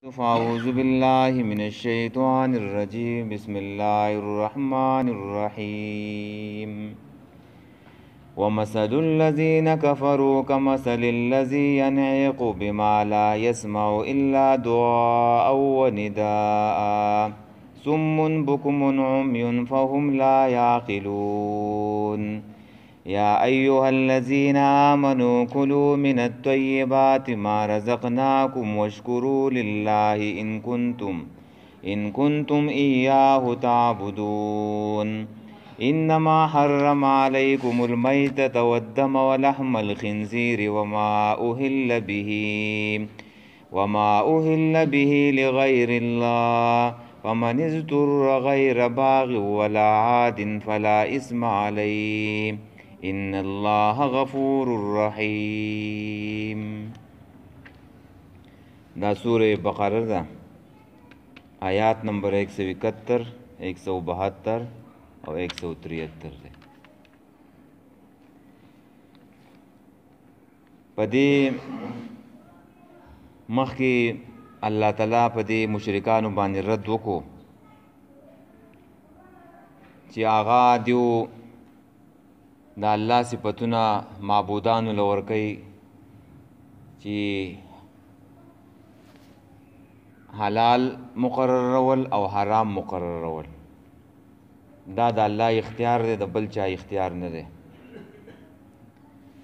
أعوذ بالله من الشيطان الرجيم بسم الله الرحمن الرحيم ومثل الذين كفروا كمثل الذي ينعق بما لا يسمع إلا دعاء ونداء صم بكم عمي فهم لا يعقلون يا أيها الذين آمنوا كلوا من الطيبات ما رزقناكم واشكروا لله إن كنتم إياه تعبدون إنما حرم عليكم الميتة والدم ولحم الخنزير وما أهل به لغير الله فمن اضطر غير باغ ولا عاد فلا إثم عليه ان الله غفور رحیم. دا سورہ بقرہ دا آیات نمبر 171 172 اور 173 دے. پدې مخکې الله تعالی پدې مشرکانو باندې رد وکړو چې آغا دیو دا الله صفتونه معبودانو لور کوي چې حلال مقررول او حرام مقررول دا د الله اختیار دی، د بل چا اختیار نه دی.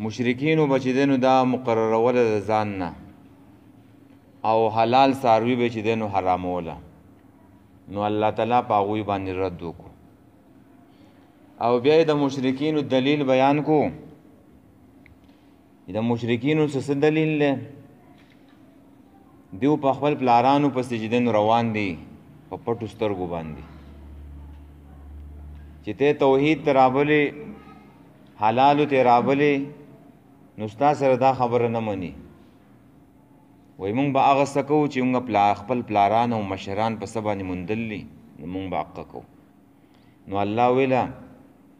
مشرکینو بچیدنو دا مقررول د ځان نه او حلال ساروی بچیدنو حراموله، نو الله تعالی په هغوی باندې رد وکړو او بیا د مشرکینو دلیل بیان کو. د مشرکینو څه دلیل دی؟ دیو په خپل پلارانو پسې چې دین روان دي په پټو سترګو باندې چې ته توحید ته رابلې حلالو ته رابلې نو ستا سره دا خبره نه مني. وایي مونږ به هغه څه کوو چې مونږ خپل پلاران او مشران په څه باندې موندلي نو مونږ به حقه کوو. نو الله ویله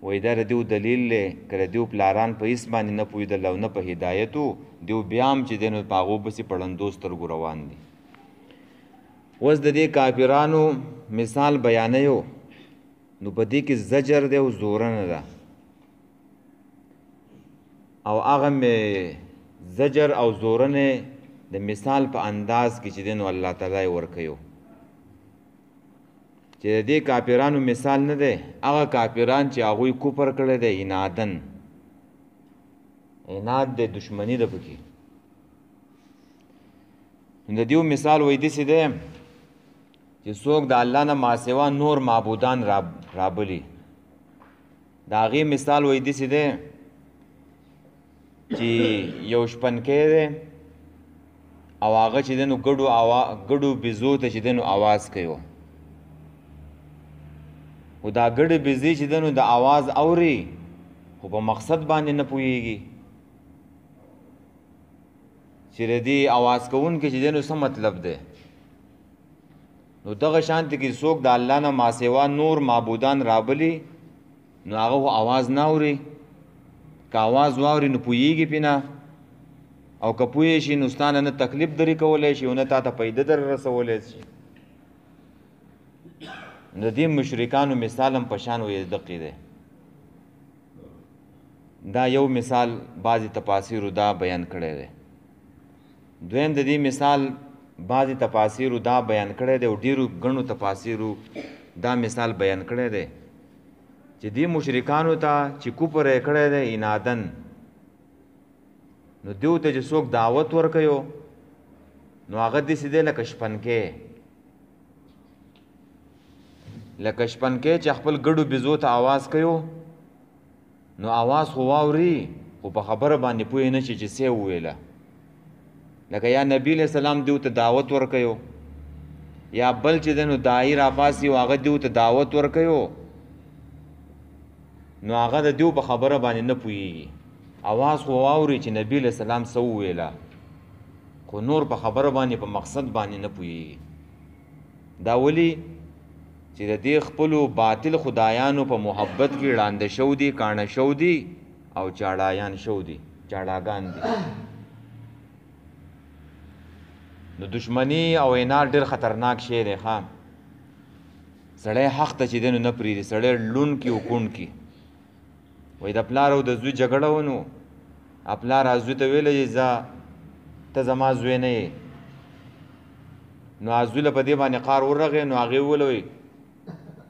وای دا دیو دلیل له کړه دیو پلاران په هیڅ باندې نه پوهېدل او نه په هدایتو دیو بیا هم چې دی نو په هغو پسې پړندو سترګو روان دي. اوس د دې کافرانو مثال بیانیو نو په دې کې زجر دی او زورنه ده او هغه زجر او زورنه د مثال په انداز کې چې دی نو الله تعالی یې ورکوي چې د دې کافرانو مثال نه دی هغه کافران چې هغوی کفر کړی دی عنادن عناد دی دشمني ده پکې. د دیو مثال وایي داسې دی چې څوک د الله نه ماسوا نور معبودان رابلي. د هغې مثال وایي داسې دی چې یو شپنکی دی او هغه چې دی نو ګډو بیزو ته چې دی نو اواز کوي خو دا ګډې بیزې چې دی نو د اواز اوري خو په مقصد باندې نه پوهېږي چې د دې اواز کوونکي چې دی نو څه مطلب دی. نو دغه شانتې کې څوک د الله نه ماسوا نور معبودان رابلي نو هغه خو اواز نه اوري، که اواز واوري نو پوهېږي پې نه او که پوهې شي نو ستا نه تکلیف درې کولی شي او نه تا ته پیده در رسولی شي. د دې مشرکانو مثال هم په شان ویې دقې دی. دا یو مثال بعضې تفاسیرو دا بیان کړی دی. دویم د دې مثال بعضې تفاسیرو دا بیان کړی دی او ډېرو ګڼو تفاسیرو دا مثال بیان کړی دی چې دې مشرکانو ته چې کفر یې کړی دی عنادن نو دیو ته چې څوک دعوت ورکوي نو هغه داسې دی لکه شپنکی چې خپل ګډو بیزو ته آواز کوي نو آواز خو واوري خو په خبره باندې پوهې نه شي چې څه وویله. لکه یا نبی علیہ السلام دیو ته دعوت ورکوي یا بل چې دی نو داعی راپاسي او هغه دیو ته دعوت ورکوي نو هغه د دیو په خبره باندې نه پوهېږي، آواز خو واوري چې نبی علیہ السلام څه وویله خو نور په خبره باندې په مقصد باندې نه پوهېږي. دا ولي چې د دې خپلو باطل خدایانو په محبت کې ړانده شو دي، کاڼه شو دي او چاړایان شو دي، چاړاګان دي. نو دشمنی او انار ډېر خطرناک شی دی ښه سړی حق ته چې دی نو نه پرېږدي سړی لون کي او کونډ کي وایي د پلار او د زوی جګړه و نو پلار زوی ته ویله چې ځه ته زما زوی نه یې نو زوی له په دې باندې قار ورغی نو هغې وویله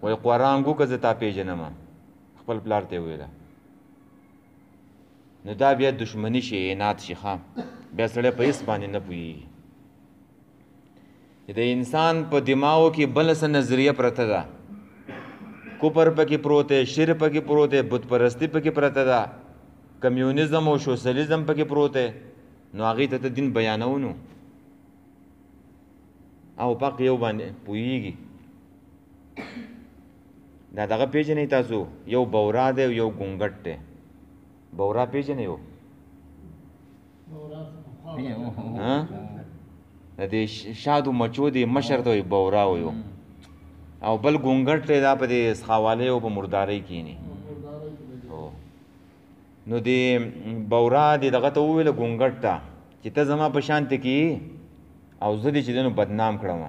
وایي قورانګو که زه تا پېژنم خپل پلار ته یې ویله نو دا بیا دشمني شي عناد شي ښه بیا سړی په هېڅ باندې نه پوهېږي د انسان په دماغو کې بله څه نظریه پرته ده کفر پکې پروت دی شرک پکې پروت دی بت پرستي پکې پرته ده کمیونیزم او سوسیالیزم پکې پروت دی نو هغې ته دین بیانو نو او پاک یو باندې پوهېږي دا دغه پیژنئ تاسو یو بورا دی او یو ګونګټ دی بورا پیژنئ یو د دې شادو مچو دی مشر ته وایي بورا وایو او بل ګونګټ دی دا په دې سخاوالۍ او په مردارۍ کښېني نو دې بورا دې دغه ته وویله ګونګټ ته چې ته زما په شانتې کې او زه دې چې دی نو بدنام کړم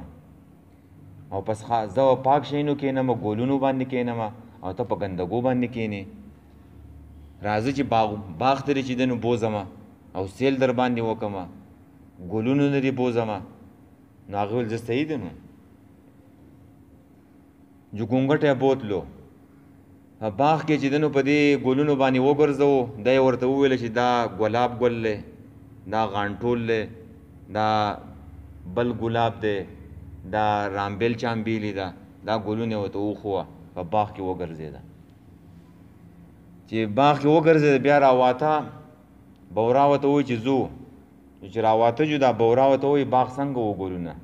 او پس زه پاک شیانو کښېنم ګلونو باندې کښېنم او ته په ګندګو باندې کښېنې راځه چې باغ ته دې چې دی نو بوځم او سیل در باندې وکړم ګلونو نه دې بوځم نو هغې ویل زه صحیح دی نو جو ګونګټ یې بوتلو باغ کې چې دی نو په دې ګلونو باندې وګرځو دا یې ورته وویله چې دا ګلاب ګل دی دا غانټول دی دا بل ګلاب دی دا رامبیل چامبیلی ده دا ګلونه ورته وښوه په باغ کې وګرځېده چې باغ کې وګرځېده بیا راواته بورا ورته ووایي چې ځو چې راواته جو دا بورا ورته ووایي باغ څنګه و ګلونه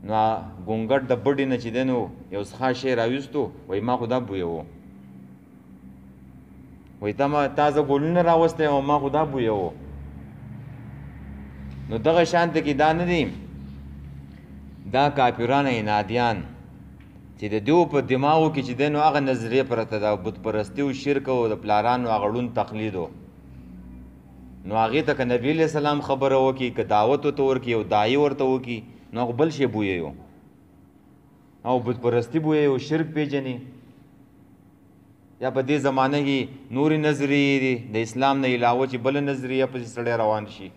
نو ګونګټ د بډې نه چې دی نو یو څښا شی راویستو وایي ما خو دا بویوه وایي تا زه ګلونه راوستی او ما خو دا بویوه نو دغه شانته کې دا نه دي دا کافران عنادیان چې د دیو په دماغو کې چې دی نو هغه نظریه پرته ده بت پرستي او شرک او د پلارانو هغه ړوند تقلید و نو هغې ته که نبي علیه السلام خبره وکړي که دعوت ورته ورکړي او داعي ورته وکړي نو هغه بل شی بویو او بت پرستي بویو شرک پیژني یا په دې زمانه کې نورې نظریې دي د اسلام نه علاوه چې بله نظریه پسې سړی روان شي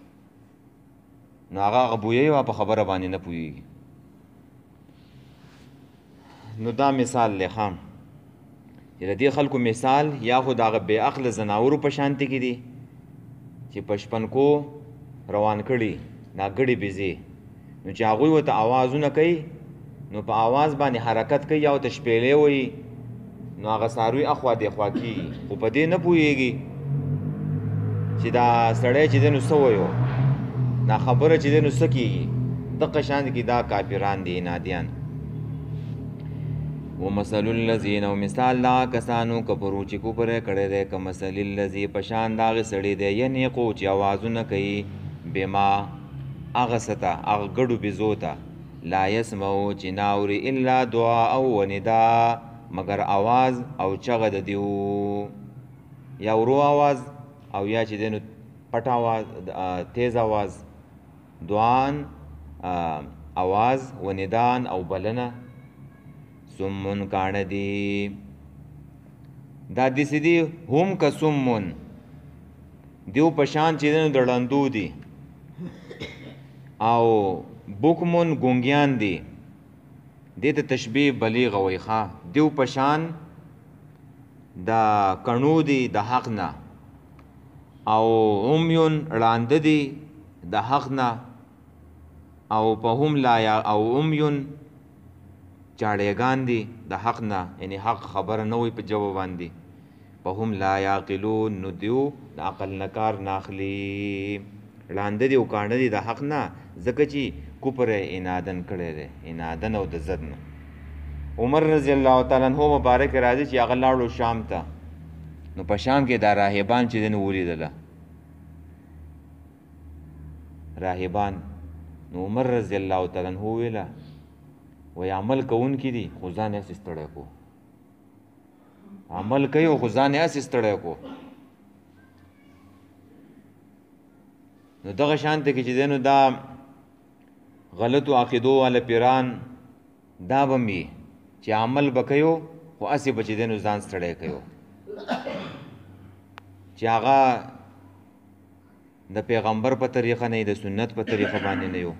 نو هغه بویو په خبره باندې نه پوهېږي نو دا مثال دی ښه چې د دې خلکو مثال یا خو د هغه بې عقله ځناورو په شانتې کې دي چې په شپنکو روان کړي دا ګډې بېزې نو چې هغوی ورته اوازونه کوي نو په آواز باندې حرکت کوي یا ورته شپېلې وایي نو هغه څاروي اخوا دېخوا کېږي خو په دې نه پوهېږي چې دا سړی چې دی نو څه ویو دا خبره چې دی نو څه کېږي دغه شان کې دا کافران دي عنادیان ومثل الذین او مثال دا کسانو کفرو چې کفر یې کړی دی که مثل الذی په شان د هغې سړي دی ینیقو چې اوازونه کوي بما هغه څه ته هغه ګډو بېزو ته لا یسمعو چې نه اوري الا دعا او وندا مگر آواز او چغه د دیو یا ورو آواز او یا چې دی نو پټ آواز تیز آواز دعان آواز وندان او بلنه سمون کاڼه دي دا داسې دي هم که سمون دیو په شان چې دی نو د ړندو دي او بوکمون ګونګیان دي دې ته تشبیه بلیغه وایي ښه دیو په شان د کڼو دي د حق نه او عمیون ړانده دي د حق نه او په هم لا یا او عمیون چاړېګان دي د حق نه یعنی حق خبره نه وي په جواب باندې په هم لا یعقلون نو دیو د عقل نه کار نه اخلي ړانده دي او کاڼه دي د حق نه ځکه چې کفر یې عنادن کړی دی عنادن او د ضد نه عمر رضی الله تعالی عنه مبارک راځي چې هغه لاړو شام ته نو په شام کې دا راهبان چې دی نو ولیدله راهبان نو عمر رضی الله تعالی عنه وویله وی عمل کوونکي دي خو ځان یې هسې ستړی کو عمل کوي خو ځان یې هسې ستړی کو نو دغه شانته کې چې دی نو دا غلطو عقیدو والا پیران دا به وي چې عمل به کوي خو هسې به چې دی نو ځان ستړی کوي چې هغه د پیغمبر په طریقه نه د سنت په طریقه باندې نه یو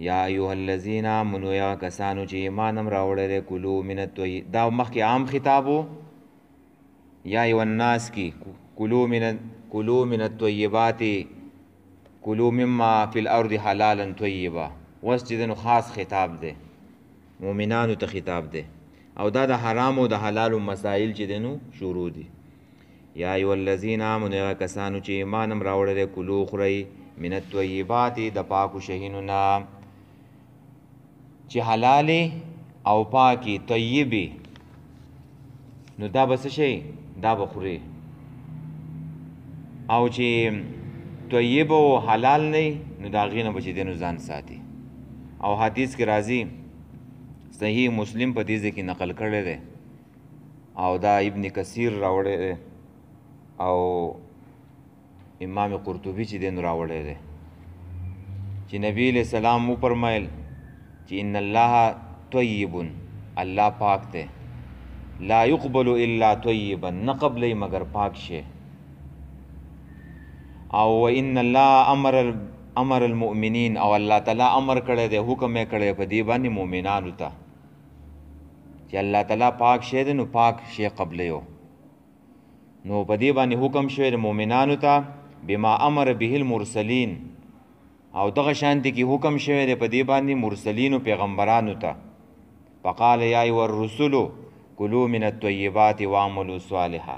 یا ایها الذین آمنوا یا کسانو چې ایمان هم راوړی دی کلو من الطیب دا مخکې عام خطاب و یا ایها الناس کی کلو من الطیبات کلو مما فی الارض حلالا طیبا اوس چې دی نو خاص خطاب دی مؤمنانو ته خطاب دی او دا د حرام او د حلالو مسائل چې دی نو شروع دي یا ایها الذین آمنوا یا کسانو چې ایمان هم راوړی دی کلو خورئ من الطیبات د پاکو شیانو نه چې حلالې او پاکې طیبې نو دا به څه شی دا به خورې او چې طیب او حلال نه نو د هغې نه به چې دی نو ځان ساتي او حدیث کې راځي صحیح مسلم په دې ځای کې نقل کړی دی او دا ابن کثیر راوړی دی او امام قرطبي چې دی نو راوړی دی چې نبی علیہ السلام وفرمایل چې ان الله طیب الله پاک دی لا يقبل الا طیبا نه قبلی مگر پاک شی او ان الله امر المؤمنین او الله تعالی امر کړی دی حکم یې کړی په دې باندې مؤمنانو ته چې الله تعالی پاک شی دی نو پاک شی قبلیو نو په دې باندې حکم شوی د مؤمنانو ته بما امر به المرسلین او دغه شانتی کې حکم شوی دی په دې باندې مرسلینو پیغمبرانو ته فقال یا ایها الرسل کلوا من الطیبات واعملوا صالحا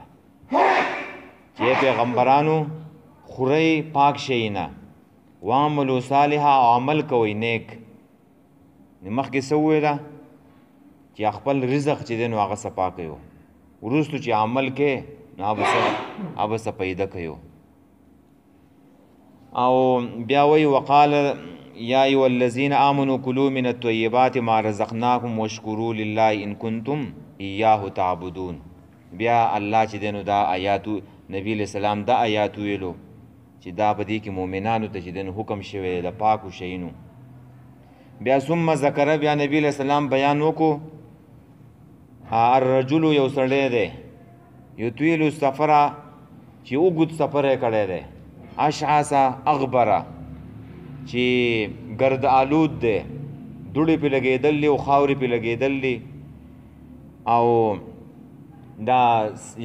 چې پیغمبرانو خورئ پاک شیونه واعملوا صالحا او عمل کوئ نیک مخکې څه وویله چې خپل رزق چې دی نو هغه صفا کوي وروستو چې عمل کې نو هغه څه پیدا کوي او بیا وی وقال یا ایها الذین آمنوا کلوا من الطیبات ما رزقناکم واشکروا لله ان کنتم ایاه تعبدون بیا الله چې دی نو دا آیاتو نبی علیہ السلام دا آیات ویلو چې دا په دې کې مؤمنانو ته چې دی نو حکم شوی د پاکو شیانو بیا ثم ذکر بیا نبی علیہ السلام بیان وکړو الرجل یو سړی دی یطیل السفر چې اوږد سفر یې کړی دی اشعث اغبر چې ګرد آلود دی دوړې پې لګېدلې او خاورې پې لګېدلې او دا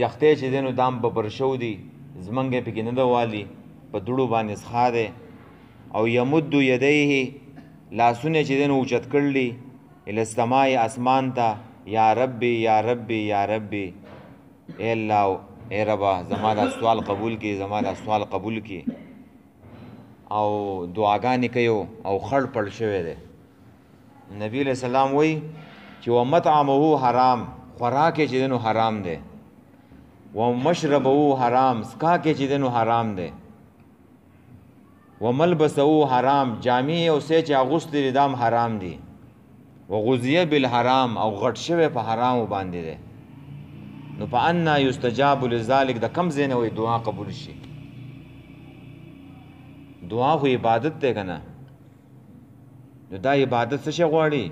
یختې چې دی نو دام ببر شو دي زمنګ یې پکې نه ده والي په دوړو باندې څښا دی او یمد یدیه لاسونه چې دی نو اوچت کړلي الی السماء اسمان ته یا ربي یا ربي یا ربي اے الله اے ربا زما دا سوال قبول کی زما دا سوال قبول کی او دعاګانې کوي او خړ پړ شوی دی نبی علیہ السلام وی چې ومطعمه حرام خوراک یې چې دی نو حرام دی ومشربه حرام څښاک یې چې دی نو حرام دی وملبسه حرام جامې او څه چې اغوستې دي دام حرام دي وغذیه بالحرام او غټ شوی په حرامو باندې دی نو په انا یستجاب لذلک د کم ځای نه وایي دعا قبول شي دعا خو عبادت دی که نه نو دا عبادت څه شی غواړي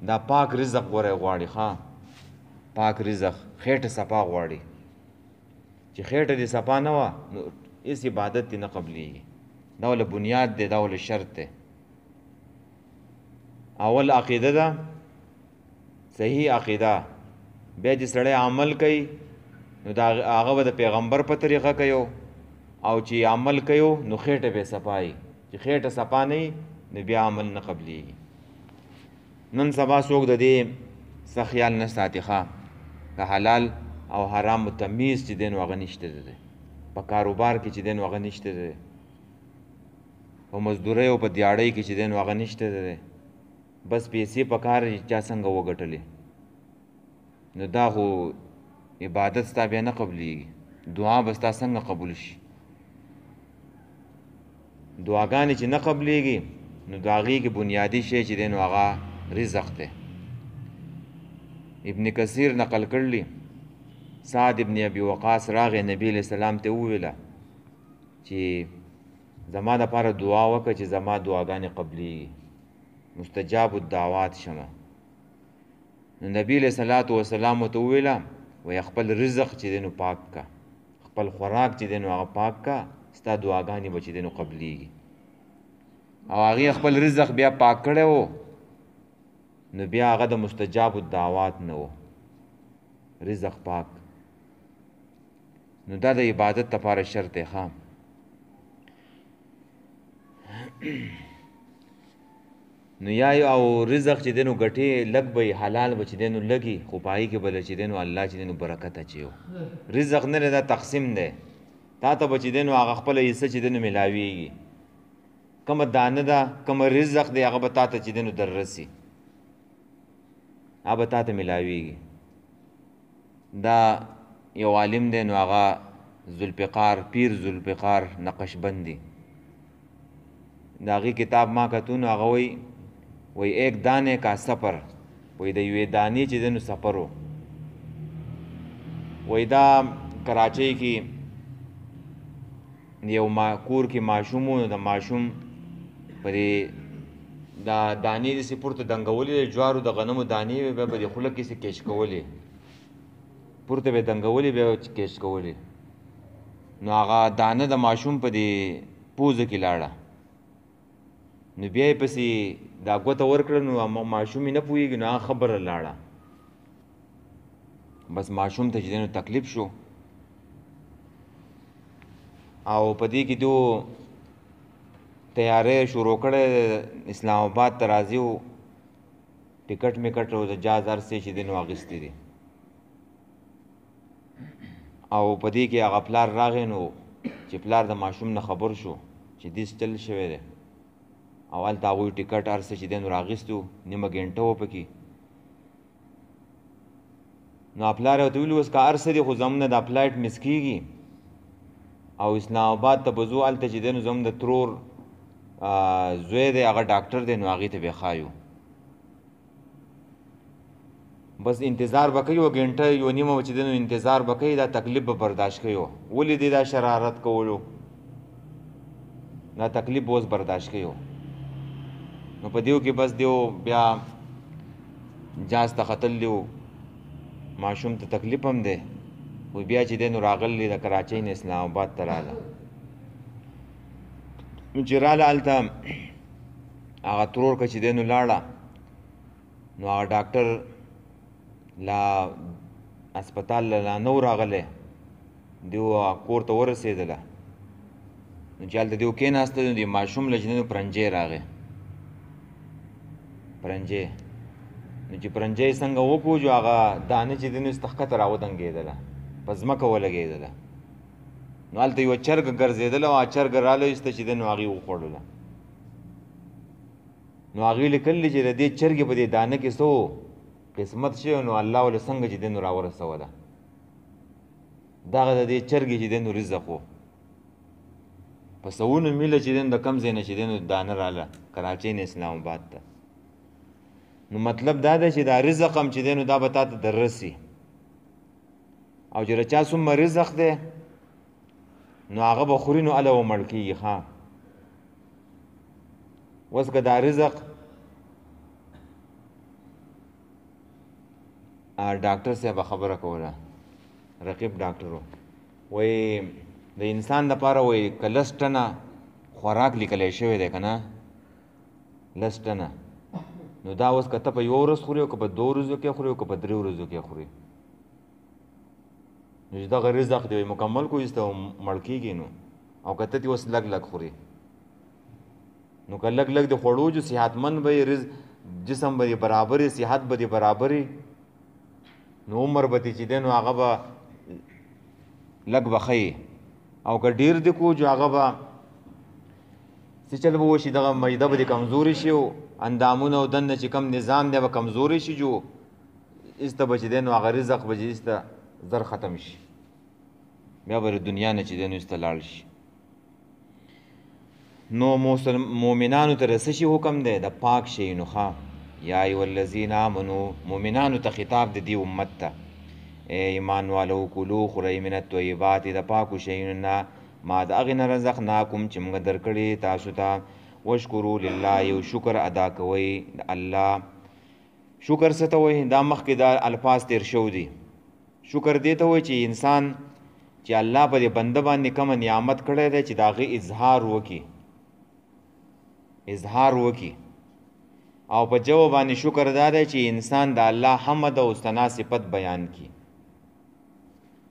دا پاک رزق غواړي ښه پاک رزق خېټه صفا غواړي چې خېټه دې صفا نه وه نو هېڅ عبادت دې نه قبلیږي دا ول بنیاد دی دا ول شرط دی اول عقیده ده صحیح عقیده بیا چې سړی عمل کوي نو دا هغه به د پیغمبر په طریقه کوي او چې عمل کوي نو خېټه به صفایي چې خېټه صفا نه وي نو بیا عمل نه قبلیږي نن سبا څوک د دې څه خیال نه ساتي ښه د حلال او حرامو تمیز چې دی نو هغه نشته دی په کاروبار کې چې دی نو هغه نشته دی په مزدورۍ او په دیاړۍ کې چې دی نو هغه نشته دی بس پیسې په کار چا څنګه وګټلې نو دا خو عبادت ستا بیا نه قبلیږي دعا به ستا څنګه قبول شي دعاګانې چې نه قبلیږي نو د هغې کې بنیادي شی چې دی نو هغه رزق دی ابن کثیر نقل کړلی سعد ابن ابي وقاص راغی نبی علیہ السلام ته وویله چې زما دپاره دعا وکړه چې زما دعاګانې قبلیږي، مستجاب الدعوات شمه. نو نبی علیہ الصلوۃ والسلام ورته وویله وایي خپل رزق چې دی نو پاک کا، خپل خوراک چې دی نو هغه پاک کا، ستا دعاګانې به چې دی نو قبلیږي. او هغې خپل رزق بیا پاک کړی و، نو بیا هغه د مستجاب الدعوات نه و، رزق پاک. نو دا د عبادت لپاره شرط دی ښه. نو یا او رزق چې دی نو ګټې لږ به حلال به چې دی نو لږي، خو په هغې کې به چې دی نو الله چې دی نو برکت اچوي. رزق نه دی، دا تقسیم دی. تا ته به چې دی نو هغه خپله حصه چې دی نو میلاویږي، کومه دانه ده کومه رزق دی هغه به تا ته چې دی نو در رسي، هغه به تا ته میلاویږي. دا یو عالم دی نو هغه ذوالفقار، پیر ذوالفقار نقشبندي، د هغې کتاب ما کتو نو هغه وایي ایک دانے کا سفر، وایي د یوې دانې چې دی نو سفر و. وایي دا کراچۍ کې یو کور کې ماشوم و، د ماشوم پرې دا دانې داسې پورته دنګولې، د جوارو د غنمو دانې وې، بیا به د خوله کې کیش کولې، پورته به دنګولې بیا کیش کولې. نو هغه دانه د ماشوم په دې پوزه کې لاړه، نو بیا یې پسې دا ګوته ورکړه، نو ماشوم یې نه پوهېږي، نو هغه خبره لاړه. بس ماشوم ته چې دی نو تکلیف شو، او په دې کې دو تیاری شروع کړی، اسلام آباد ته راځي و، ټکټ میکټ او د جاز هر څه چې دی نو اخیستي دي. او په دې کې هغه پلار راغی، نو چې پلار د ماشوم نه خبر شو چې دې چل شوی دی، او هلته هغوی ټکټ هر څه چې دی نو راغیستي و، نیمه ګنټه وه پکې. نو پلار یې ورته ویلي اوس که هر څه دی خو زموږ نه دا فلایټ مس کېږي او اسلام آباد ته به ځو، هلته چې دی نو زموږ د ترور زوی دی هغه ډاکټر دی، نو هغې ته به ښایو. بس انتظار به کوي، یوه ګنټه یوه نیمه چې دی نو انتظار به کوي، دا تکلیف به برداشت کوي. ولې دی دا شرارت کولو، دا تکلیف به اوس برداشت کوي. نو په دیو کې بس دیو بیا جاز ته ختلی و، ماشوم ته تکلیف هم دی، خو بیا چې دی نو راغلی د کراچۍ نه اسلام آباد ته راغله. نو چې راله هلته هغه ترور که چې دی نو لاړه، نو هغه ډاکټر لا اسپتال لا نه و راغلی، دیو کور ته ورسېدله. نو چې هلته دیو کېناسته، نو د ماشوم له چې دی نو پرنجی راغی، پرنجی. نو چې پرنجی څنګه وکوجو، هغه دانه چې دی نو ستښکته راودنګېدله، په ځمکه ولګېدله. نو هلته یوه چرګه ګرځېدله، او هغه چرګه رالیسته چې دی نو هغې وخوړله. نو هغې لیکلي چې د دې چرګې په دې دانه کې څه قسمت شوی، نو الله ولې څنګه چې دی نو راورسوله. دغه د دې چرګې چې دی نو رزق و، په سوونو میله چې دی نو د کم ځای نه چې دی نو دانه راله کراچۍ نه اسلام آباد ته. نو مطلب دا دی چې دا رزق هم چې دی نو دا به تا ته در رسي، او چې د چا څومره رزق دی نو هغه به خوري، نو هله به مړ کېږي. ښه اوس که دا رزق ډاکټر صاحب خبره کوله، رقیب ډاکټر و، وایي د انسان دپاره وایي که 10 ټنه خوراک لیکلی شوی دی که نه، 10 ټنه، نو دا اوس که ته په 1 ورځ خوري، او که په 2 ورځو کې خوري، او که په 3 ورځو کې خوري، نو چې دغه رزق دی مکمل کو ایسته مړ کېږي. نو او که ته دې اوس لږ لږ خوري، نو که لږ لږ د خوړو جو صحتمند به جسم به دې برابر وي، صحت به دې برابر وي، نو عمر به دې چې دی نو هغه به لږ به ښه، او که ډېر دې کو جو هغه به څه چل به وشي، دغه معده به دې کمزوري شي، او اندامونه او دننه چې کم نظام دی به کمزوري شي، جو ایسته به چې دی نو هغه رزق به چې ایسته زر ختم شي، بیا به د دنیا نه چې دی نو ایسته لاړ شي. نو مؤمنانو ته د څه شي حکم دی؟ د پاک شیونو. ښه یا ایها الذین آمنو، مؤمنانو ته خطاب د دې امت ته، ای ایمان والو کلو خورئ من الطیبات، د پاکو شیونو نه ما د هغې نه رزقناکم چې موږ درکړې تاسو ته وشکرو لله یو شکر ادا کوئ د الله. شکر څه ته وایي؟ دا مخکې دا الفاظ تیر شو دي. شکر دې ته وایي چې انسان چې الله په دې بنده باندې کومه نعمت کړی دی چې د هغې اظهار وکړي او په جواب باندې شکر دا دی چې انسان د الله حمد او ثنا صفت بیان کړي.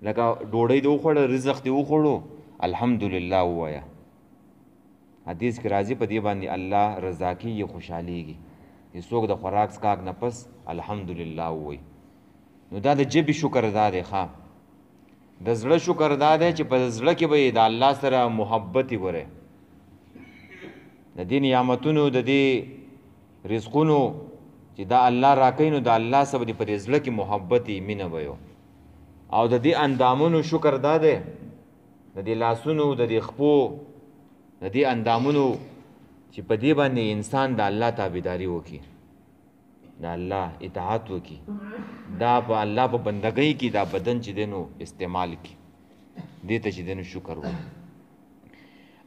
لکه ډوډۍ دې وخوړه، رزق دې وخوړو، الحمدلله ووایه. حدیث کې راځي په دې باندې الله رضا کېږي، خوشحالیږي. چې څوک د خوراک څښاک نه پس الحمدلله ووایي. نو دا د ژبې شکر دا دی. ښه د زړه شکر دا دی چې په زړه کې به یې د الله سره محبت یې ګورئ، د دې نعمتونو د دې رزقونو چې دا الله راکوي نو د الله سره به په دې زړه کې محبت یې مینه به او د دې اندامونو شکر دا دی، د دې لاسونو، د دې خپو، د دې اندامونو چې په دې باندې انسان د الله تابعداري وکړي، د الله اطاعت وکړي، دا په الله په بندګۍ کې دا بدن چې دی نو استعمال کړي، دې ته چې دی نو شکر وایي.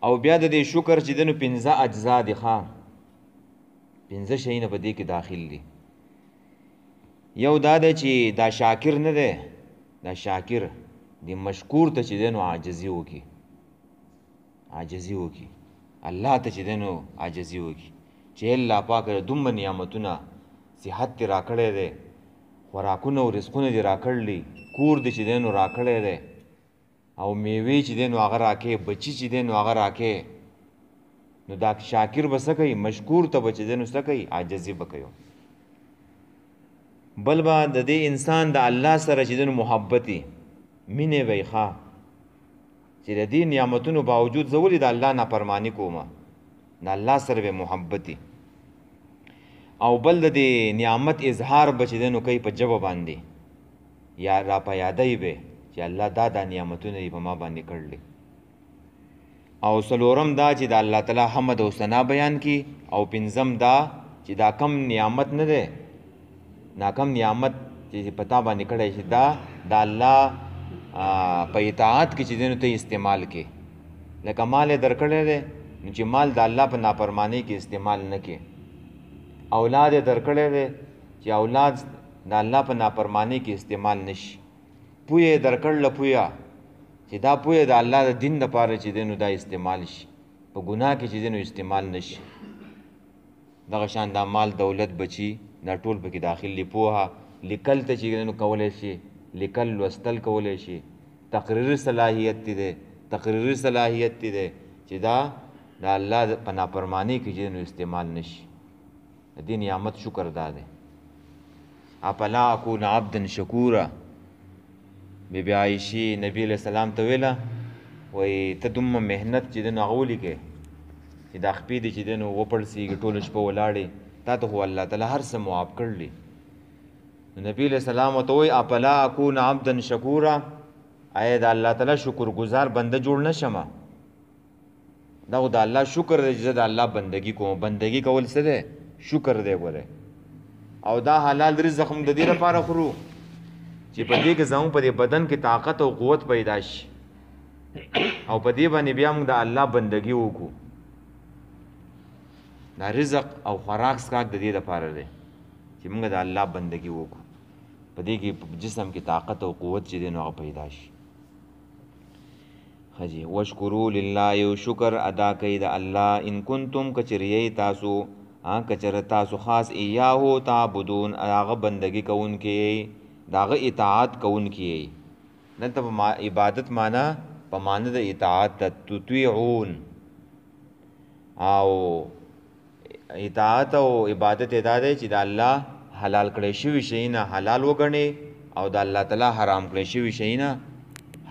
او بیا د دې شکر چې دی نو 15 اجزا دي. ښه 15 شیونه په دې کې داخل دي. یو دا دی چې دا شاکر نه دی، دا شاکر دی مشکور ته چې دی نو عاجزي وکړي، الله ته چې دی نو عاجزي وکړي چې الله پاک دومره نعمتونه، صحت دې راکړی دی، خوراکونه او رزقونه دې راکړلي، کور دې چې دی نو راکړی دی، او میوې چې دی نو هغه راکې، بچي چې دی نو هغه راکې. نو دا شاکر به څه کوي؟ مشکور ته به چې دی نو څه کوي؟ عاجزي به کوي. بل به د دې انسان د الله سره چې دی نو محبتي مینې به یې ښه چې د دې نعمتونو باوجود زه ولې د الله نافرماني کومه، د الله سره به محبتي. او بل د دې نعمت اظهار به چې دی نو کوي په ژبه باندې، یا را په یادوي به چې الله دا نعمتونه دې په ما باندې کړلي. او څلورم دا چې د الله تعالی حمد او ثنا بیان کی. او پنځم دا چې دا کم نعمت نه دی، ناکم نعمت چې پتا باندې کړی شي، دا د الله په اطاعت کې چې دی نو ته استعمال کې. لکه مال یې درکړی دی نو چې مال د الله په نافرمانی کې استعمال نه کې. اولاد یې درکړی دی چې اولاد د الله په نافرمانی کې استعمال نشي. پویه درکړله پویه چې دا پویه د الله د دین لپاره چې دی نو دا استعمال شي، په ګناه کې چې دی نو استعمال نشي. دغه شان دا مال دولت بچي دا ټول پکې داخل دي. پوهه لیکل ته چې دی نو کولی شي، لیکل لوستل کولی شي، تقریري صلاحیت دی، تقریري صلاحیت دی چې دا د الله په نافرمانی کې چې دی نو استعمال نشي. د دې نعمت شکر دا دی. افلا اکون عبدا شکورا. بی بی عایشی نبی علیہ السلام ته ویله وایي ته دومره محنت چې دی نو هغه ولیکې چې دا خپې دي چې دی نو وپړسېږي ټوله شپه ولاړې، تا ته خو الله تعالی هر څه معاف کړلي. نو نبی علیہ السلام ورته وایي افلا اکون عبدا شکورا، آیا د الله تعالی شکر گزار بنده جوړ نه شمه؟ دا خو د الله شکر دی چې زه د الله بندګي کوم. بندګي کول څه دی؟ شکر دی. ګوره او دا حلال رزق هم د دې لپاره خورو چې په دې کې زموږ په دې بدن کې طاقت او قوت پیدا شي، او په دې باندې بیا موږ د الله بندګي وکړو. دا رزق او خوراک څښاک د دې لپاره دی چې موږ د الله بندګي وکړو، په دې کې جسم کې طاقت او قوت چې دی نو هغه پیدا شي. خجی وشکرو لله، یو شکر ادا کوي د الله. ان کنتم کچریه تاسو، کچر تاسو خاص ایاهو تعبدون، هغه بندګي کوونکي، داغه اطاعت کوونکي. دلته عبادت معنا په معنا د اطاعت تطیعون، او اطاعت او عبادت ادا دی چې د الله حلال کړی شوي شي نه حلال وګڼي، او د الله تعالی حرام کړی شوي شي نه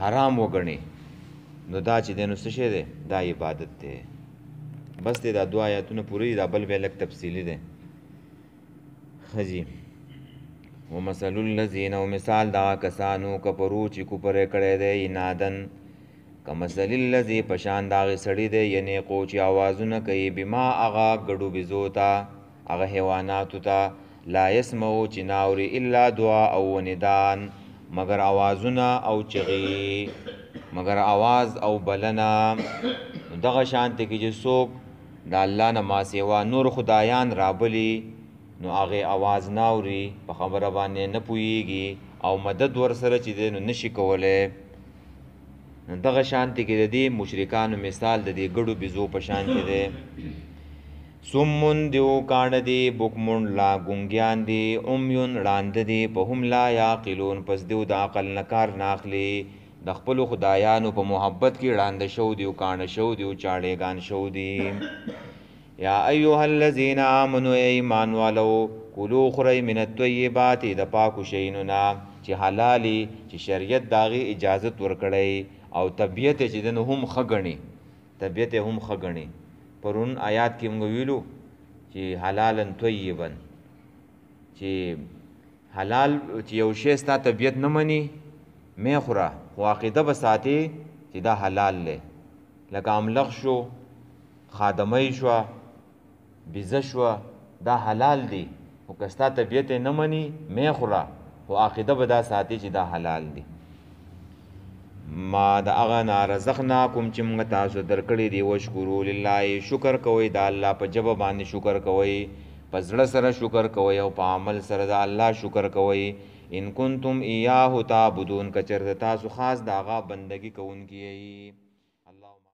حرام وګڼي. نو دا چې دی نو څه شی دی؟ دا عبادت دی. بس دی دا دو آیاتونه پوری، دا بل بیا لږ تفصیلي دی. خجی ومثل الذین، او مثال دا کسانو کفرو چې کفر کړی دی عنادن، کمثل الذی پشان دا سړی دی ینیقو چې آوازونه کوي بما هغه ګډو بزو ته، هغه حیواناتو ته، لا یسمعو چې ناوري الا دعا او ندان، مگر آوازونه او چغې مگر آواز او بلنه. دغه شانته کې چې څوک د الله نه ما سیوا نور خدایان رابلی نو هغه आवाज ناوري په خبره باندې نه پويږي او مدد ورسره چې دی نو نشي کوله. دغه شانته کې د دې مشرکانو مثال د دې ګړو بيزو په شان کې دی. سمون دیو کان دی بکمون لا گونگیان دی امیون راند دی په هم لا یاقلون پس دیو د عقل نکار ناخلی. د خپل خدایانو په محبت کې راند شو دیو کان شو دیو چاړېګان شو دی. یا ایها الذین آمنوا ایمان والو کلوا خری من الطیبات د پاکو شینو نا چې حلالي چې شریعت داغي اجازت ورکړی او طبیعت چې دنه هم خغنی طبیعت هم خغنی. پرون آیات کې موږ ویلو چې حلالن طیبن چې حلال چې یو شی ستا طبیعت نه مني مې خوره خو عقیده به ساتي چې دا حلال له لکه املغ شو خادمه شو بیزه شو دا حلال دی او که ستا طبیعت نه مني مې خوره خو عقیده به دا ساتي چې دا حلال دی. ما د هغه نه رزقناکم چې موږ تاسو درکړي دي وشکرو لله شکر کوئ د الله په جبه باندې شکر کوئ په زړه سره شکر کوئ او په عمل سره د الله شکر کوئ. ان کنتم ایاه تعبدون کچر تاسو خاص د هغه بندگی کوونکي یئ.